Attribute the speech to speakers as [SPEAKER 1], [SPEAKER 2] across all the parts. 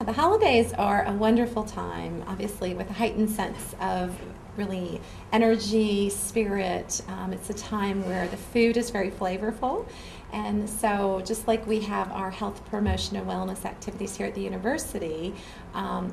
[SPEAKER 1] The holidays are a wonderful time, obviously, with a heightened sense of really energy, spirit. It's a time where the food is very flavorful. And so, just like we have our health promotion and wellness activities here at the university,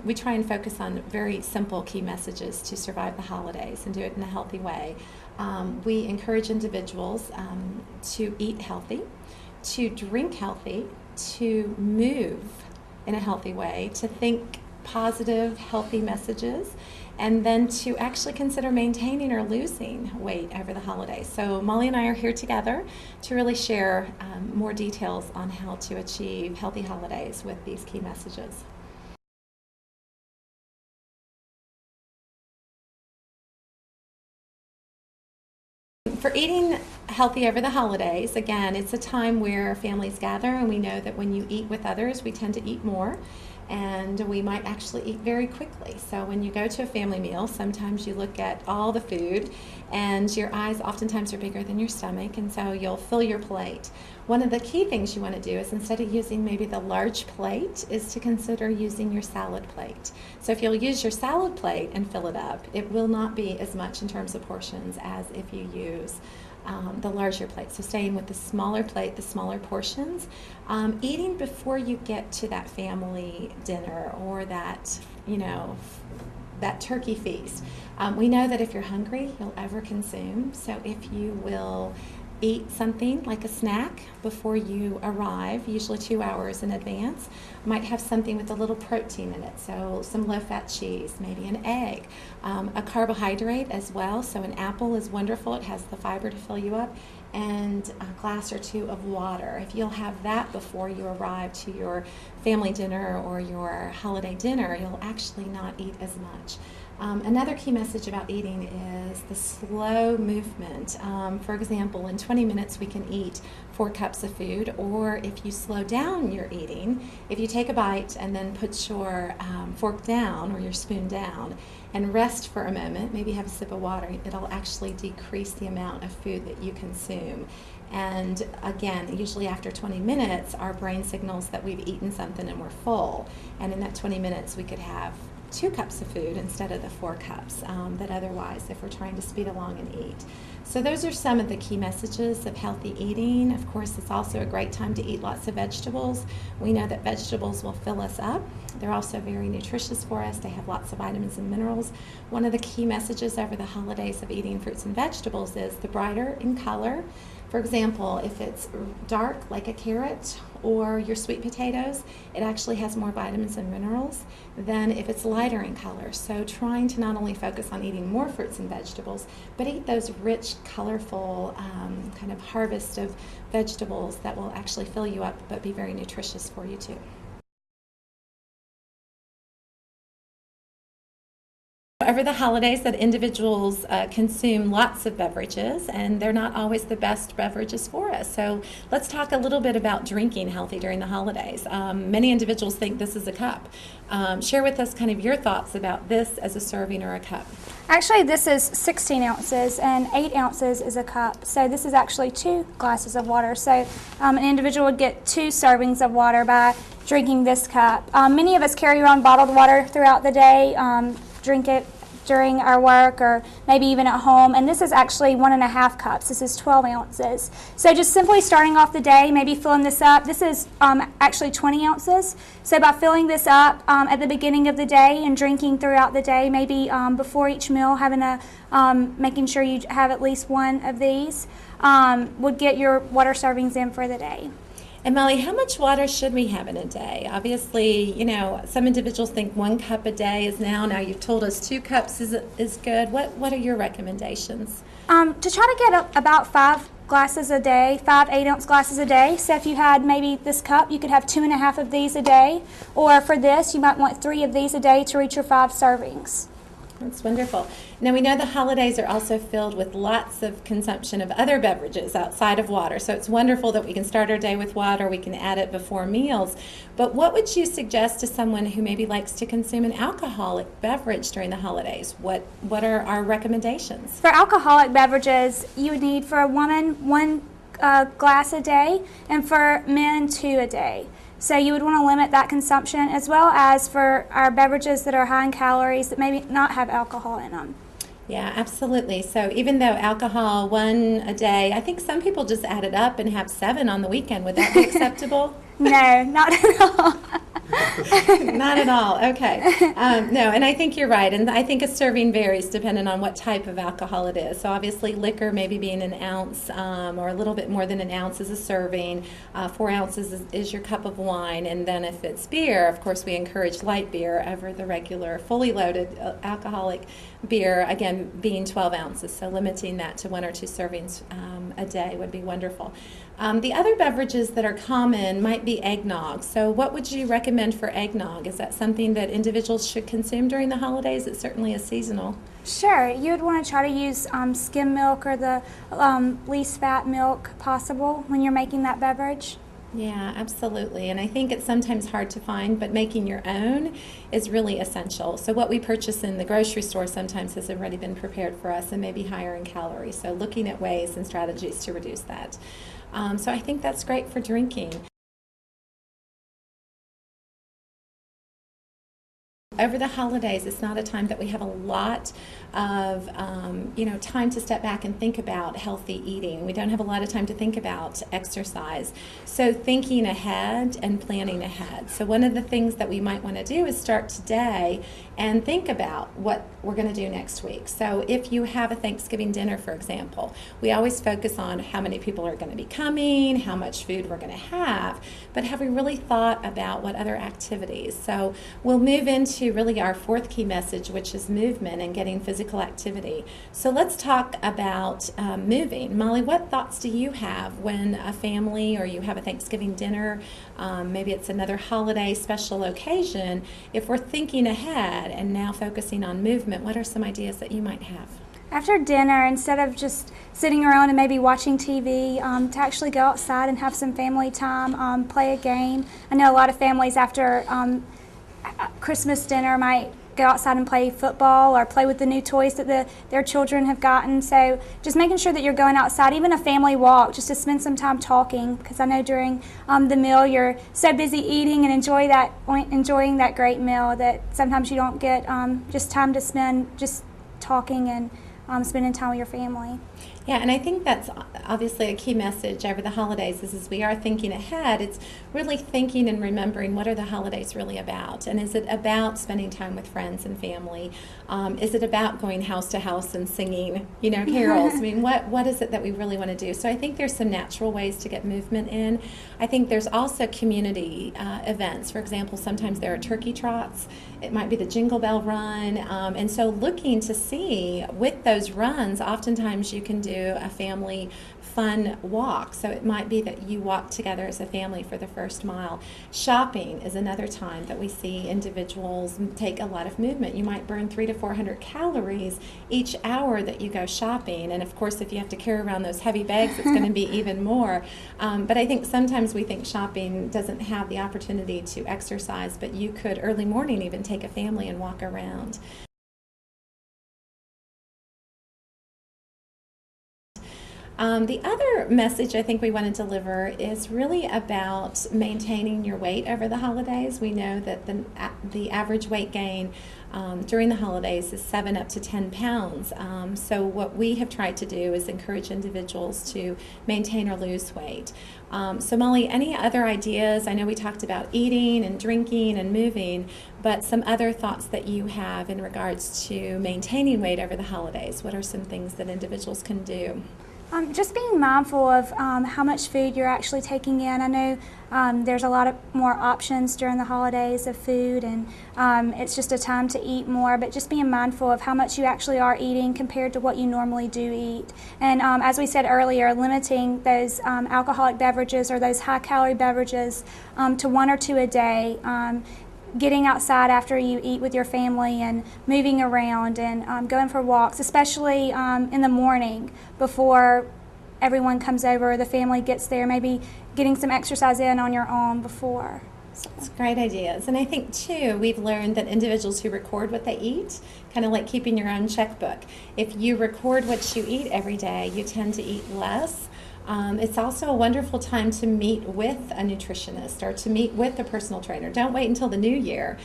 [SPEAKER 1] we try and focus on very simple key messages to survive the holidays and do it in a healthy way. We encourage individuals to eat healthy, to drink healthy, to move in a healthy way, to think positive, healthy messages, and then to actually consider maintaining or losing weight over the holidays. So Molly and I are here together to really share more details on how to achieve healthy holidays with these key messages. For eating healthy over the holidays, again, it's a time where families gather, and we know that when you eat with others, we tend to eat more, and we might actually eat very quickly. So when you go to a family meal, sometimes you look at all the food, and your eyes oftentimes are bigger than your stomach, and so you'll fill your plate. One of the key things you want to do is, instead of using maybe the large plate, is to consider using your salad plate. So if you'll use your salad plate and fill it up, it will not be as much in terms of portions as if you use the larger plate. So staying with the smaller plate, the smaller portions, eating before you get to that family dinner or that, that turkey feast. We know that if you're hungry, you'll overconsume. So if you will eat something like a snack before you arrive, usually 2 hours in advance. Might have something with a little protein in it, so some low-fat cheese, maybe an egg, a carbohydrate as well. So an apple is wonderful; it has the fiber to fill you up, and a glass or two of water. If you'll have that before you arrive to your family dinner or your holiday dinner, you'll actually not eat as much. Another key message about eating is the slow movement. For example, in 20 minutes we can eat 4 cups of food, or if you slow down your eating, if you take a bite and then put your fork down or your spoon down and rest for a moment, maybe have a sip of water, it'll actually decrease the amount of food that you consume. And again, usually after 20 minutes, our brain signals that we've eaten something and we're full. And in that 20 minutes, we could have 2 cups of food instead of the 4 cups that otherwise, if we're trying to speed along and eat. So those are some of the key messages of healthy eating. Of course, it's also a great time to eat lots of vegetables. We know that vegetables will fill us up. They're also very nutritious for us. They have lots of vitamins and minerals. One of the key messages over the holidays of eating fruits and vegetables is the brighter in color. For example, if it's dark like a carrot or your sweet potatoes, it actually has more vitamins and minerals than if it's lighter in color. So trying to not only focus on eating more fruits and vegetables, but eat those rich, colorful kind of harvest of vegetables that will actually fill you up but be very nutritious for you too. Over the holidays, that individuals consume lots of beverages, and they're not always the best beverages for us. So let's talk a little bit about drinking healthy during the holidays. Many individuals think this is a cup. Share with us kind of your thoughts about this as a serving or a cup.
[SPEAKER 2] Actually, this is 16 ounces, and 8 ounces is a cup. So this is actually 2 glasses of water. So an individual would get 2 servings of water by drinking this cup. Many of us carry around bottled water throughout the day. Drink it during our work or maybe even at home, and this is actually 1.5 cups. This is 12 ounces. So just simply starting off the day, maybe filling this up. This is actually 20 ounces. So by filling this up at the beginning of the day and drinking throughout the day, maybe before each meal, making sure you have at least one of these, would get your water servings in for the day.
[SPEAKER 1] And Molly, how much water should we have in a day? Obviously, some individuals think 1 cup a day is now you've told us 2 cups is good. What are your recommendations?
[SPEAKER 2] To try to get about 5 glasses a day, 5 8-ounce glasses a day. So if you had maybe this cup, you could have 2.5 of these a day. Or for this, you might want 3 of these a day to reach your 5 servings.
[SPEAKER 1] That's wonderful. Now we know the holidays are also filled with lots of consumption of other beverages outside of water. So it's wonderful that we can start our day with water, we can add it before meals. But what would you suggest to someone who maybe likes to consume an alcoholic beverage during the holidays? What are our recommendations?
[SPEAKER 2] For alcoholic beverages, you would need for a woman 1 glass a day, and for men 2 a day. So you would want to limit that consumption, as well as for our beverages that are high in calories that maybe not have alcohol in them.
[SPEAKER 1] Yeah, absolutely. So even though alcohol, one a day, I think some people just add it up and have 7 on the weekend. Would that be acceptable?
[SPEAKER 2] No, not at all.
[SPEAKER 1] Not at all. Okay. No, and I think you're right. And I think a serving varies depending on what type of alcohol it is. So obviously liquor maybe being an ounce or a little bit more than an ounce is a serving. 4 ounces is your cup of wine. And then if it's beer, of course, we encourage light beer over the regular fully loaded alcoholic beer, again, being 12 ounces. So limiting that to 1 or 2 servings a day would be wonderful. The other beverages that are common might be eggnog. So what would you recommend for eggnog? Is that something that individuals should consume during the holidays? It certainly is seasonal.
[SPEAKER 2] Sure, you would want to try to use skim milk or the least fat milk possible when you're making that beverage.
[SPEAKER 1] Yeah, absolutely. And I think it's sometimes hard to find, but making your own is really essential. So what we purchase in the grocery store sometimes has already been prepared for us and maybe higher in calories. So looking at ways and strategies to reduce that. So I think that's great for drinking. Over the holidays, it's not a time that we have a lot of time to step back and think about healthy eating. We don't have a lot of time to think about exercise. So thinking ahead and planning ahead. So one of the things that we might want to do is start today and think about what we're going to do next week. So if you have a Thanksgiving dinner, for example, we always focus on how many people are going to be coming, how much food we're going to have, but have we really thought about what other activities? So we'll move into really our 4th key message, which is movement and getting physical activity. So let's talk about moving. Molly, what thoughts do you have when a family or you have a Thanksgiving dinner, maybe it's another holiday special occasion, if we're thinking ahead and now focusing on movement, what are some ideas that you might have?
[SPEAKER 2] After dinner, instead of just sitting around and maybe watching TV, to actually go outside and have some family time, play a game. I know a lot of families after Christmas dinner might go outside and play football or play with the new toys that their children have gotten. So just making sure that you're going outside, even a family walk, just to spend some time talking, because I know during the meal you're so busy eating and enjoying that great meal that sometimes you don't get just time to spend just talking and spending time with your family.
[SPEAKER 1] Yeah, and I think that's obviously a key message over the holidays is as we are thinking ahead, it's really thinking and remembering what are the holidays really about. And is it about spending time with friends and family? Is it about going house to house and singing, carols? I mean, what is it that we really want to do? So I think there's some natural ways to get movement in. I think there's also community events. For example, sometimes there are turkey trots. It might be the Jingle Bell Run. And so looking to see with those runs, oftentimes you can do a family fun walk. So it might be that you walk together as a family for the first mile. Shopping is another time that we see individuals take a lot of movement. You might burn 300 to 400 calories each hour that you go shopping. And of course, if you have to carry around those heavy bags, it's going to be even more. But I think sometimes we think shopping doesn't have the opportunity to exercise, but you could early morning even take a family and walk around. The other message I think we want to deliver is really about maintaining your weight over the holidays. We know that the average weight gain during the holidays is 7 up to 10 pounds. So what we have tried to do is encourage individuals to maintain or lose weight. So Molly, any other ideas? I know we talked about eating and drinking and moving, but some other thoughts that you have in regards to maintaining weight over the holidays. What are some things that individuals can do?
[SPEAKER 2] Just being mindful of how much food you're actually taking in. I know there's a lot of more options during the holidays of food, and it's just a time to eat more, but just being mindful of how much you actually are eating compared to what you normally do eat. And as we said earlier, limiting those alcoholic beverages or those high-calorie beverages to 1 or 2 a day. Getting outside after you eat with your family and moving around and going for walks, especially in the morning before everyone comes over, the family gets there, maybe getting some exercise in on your own before.
[SPEAKER 1] That's great ideas. And I think, too, we've learned that individuals who record what they eat, kind of like keeping your own checkbook, if you record what you eat every day, you tend to eat less. It's also a wonderful time to meet with a nutritionist or to meet with a personal trainer. Don't wait until the new year.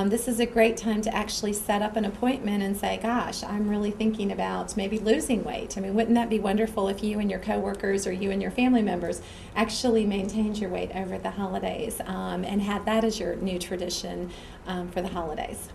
[SPEAKER 1] This is a great time to actually set up an appointment and say, gosh, I'm really thinking about maybe losing weight. I mean, wouldn't that be wonderful if you and your coworkers or you and your family members actually maintained your weight over the holidays and had that as your new tradition for the holidays?